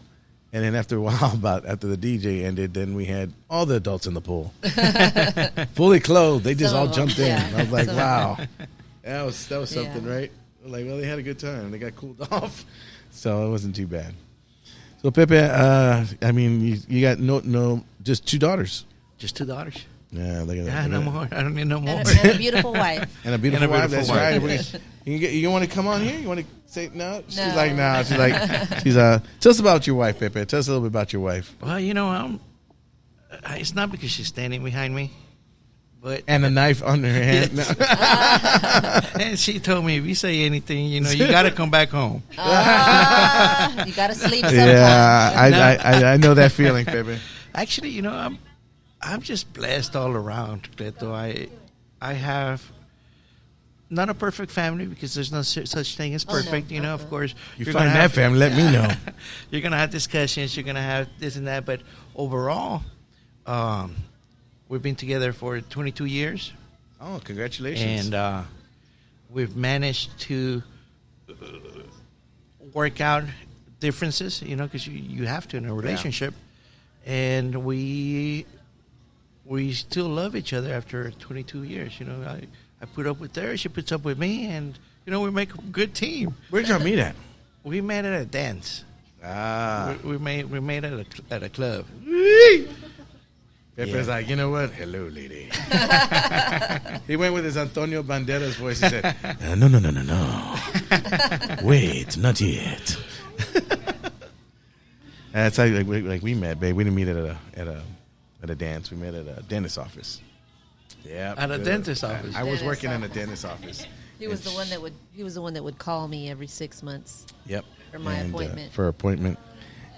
And then after a while, after the DJ ended, then we had all the adults in the pool, fully clothed. They just Some all of them, jumped in. yeah. I was like, Some of wow, that was something, Yeah. right? Like, well, they had a good time. They got cooled off, so it wasn't too bad. So Pepe, I mean, you got no, just 2 daughters. Just 2 daughters. Yeah, look at that. Yeah, no more. I don't need no more. And a beautiful wife. And a beautiful And a wife. beautiful That's wife. right. You want to come on here? You want to say no? She's No. like, no. She's like, tell us about your wife, Pepe. Tell us a little bit about your wife. Well, you know, it's not because she's standing behind me, but And a knife under her hand. No. and she told me, if you say anything, you know, you got to come back home. You got to sleep sometime. Yeah, I know that feeling, Pepe. Actually, you know, I'm just blessed all around, Cleto. I have not a perfect family because there's no such thing as perfect. You know, of course. You you're find gonna that have- family, let me know. You're going to have discussions. You're going to have this and that. But overall, we've been together for 22 years. Oh, congratulations. And we've managed to work out differences, you know, because you have to in a relationship. And we still love each other after 22 years. You know, I put up with her, she puts up with me, and, you know, we make a good team. Where'd y'all meet at? We met at a dance. We made at a club. Pepe's like, you know what? Hello, lady. He went with his Antonio Banderas voice. He said, no. Wait, not yet. That's how like we met, babe. We didn't meet at a dance. We met at a dentist's office. Yeah, At a dentist's office. I was Dentist's working in a office. dentist's office. He was the one that would call me every 6 months. Yep. For my appointment. For appointment.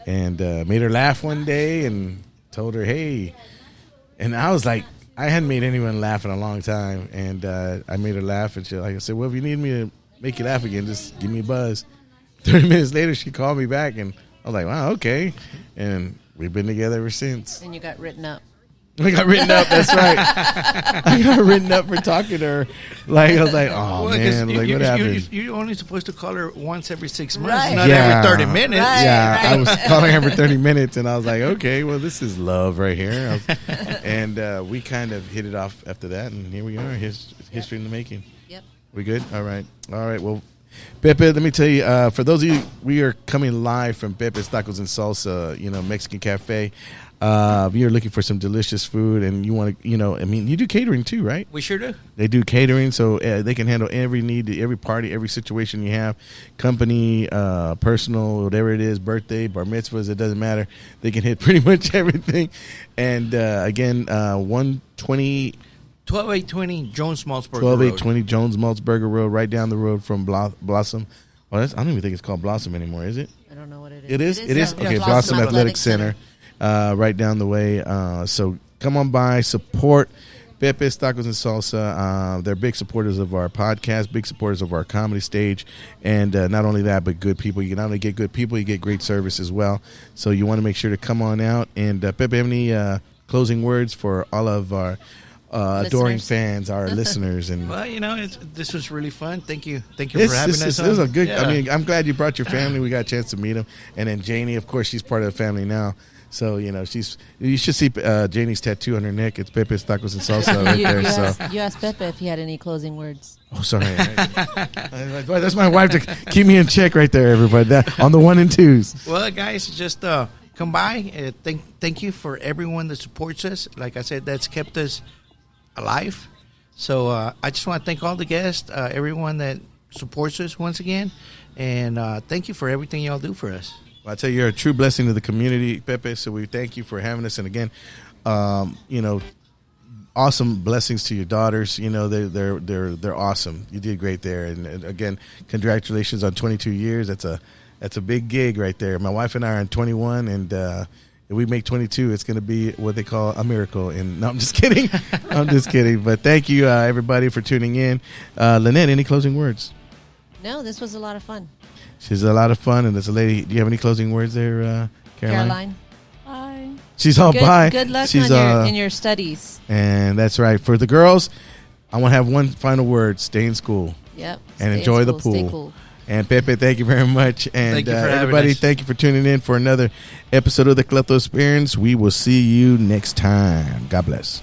And made her laugh one day and told her, hey. And I was like, I hadn't made anyone laugh in a long time. And I made her laugh. And I said, well, if you need me to make you laugh again, just give me a buzz. 30 minutes later, she called me back. And I was like, wow, okay. And we've been together ever since. And you got written up. I got written up. That's right. I got written up for talking to her. Like I was like, oh Well, 'cause man, like what happened? You're only supposed to call her once every 6 months, Right. not Yeah. every 30 minutes. Right. Yeah, I was calling her for 30 minutes, and I was like, okay, well, this is love right here. And we kind of hit it off after that, and here we are. History in the making. Yep. We good? All right. Well, Pepe, let me tell you, for those of you, we are coming live from Pepe's Tacos and Salsa, Mexican Cafe. If you're looking for some delicious food and you want to, you do catering too, right? We sure do. They do catering, so they can handle every need, every party, every situation you have, company, personal, whatever it is, birthday, bar mitzvahs, it doesn't matter. They can hit pretty much everything. And again, 120... 12820 Jones Maltzberger Road. 12820 Jones Maltzberger Road, right down the road from Blossom. I don't even think it's called Blossom anymore, is it? I don't know what it is. It is? It is? Yeah, Okay, Blossom Athletic Center. Right down the way. So come on by, support Pepe's Tacos and Salsa. They're big supporters of our podcast, big supporters of our comedy stage. And not only that, but good people. You can not only get good people, you get great service as well. So you want to make sure to come on out. And Pepe, have any closing words for all of our adoring fans, our listeners? And well, this was really fun. Thank you for having us. This was a good. Yeah. I mean, I'm glad you brought your family. We got a chance to meet them, and then Janie, of course, she's part of the family now. So you should see Janie's tattoo on her neck. It's Pepe's Tacos and Salsa right there. You asked Pepe if he had any closing words. Oh, sorry. That's my wife to keep me in check right there, everybody. On the 1 and 2s. Well, guys, just come by. Thank you for everyone that supports us. Like I said, that's kept us alive. So I just want to thank all the guests, everyone that supports us once again, and thank you for everything y'all do for us. Well, I tell you, you're a true blessing to the community, Pepe. So we thank you for having us, and again, awesome blessings to your daughters. They're awesome. You did great there, and again, congratulations on 22 years. That's a big gig right there. My wife and I are on 21, and if we make 22, it's going to be what they call a miracle. And no, I'm just kidding. I'm just kidding. But thank you, everybody, for tuning in. Lynette, any closing words? No, this was a lot of fun. She's a lot of fun, and there's a lady. Do you have any closing words there, Caroline? Bye. She's all bye. Good luck in your studies. And that's right. For the girls, I want to have one final word. Stay in school. Yep. And enjoy the pool. Stay cool. And Pepe, thank you very much. And everybody, thank you for tuning in for another episode of the Cleto Experience. We will see you next time. God bless.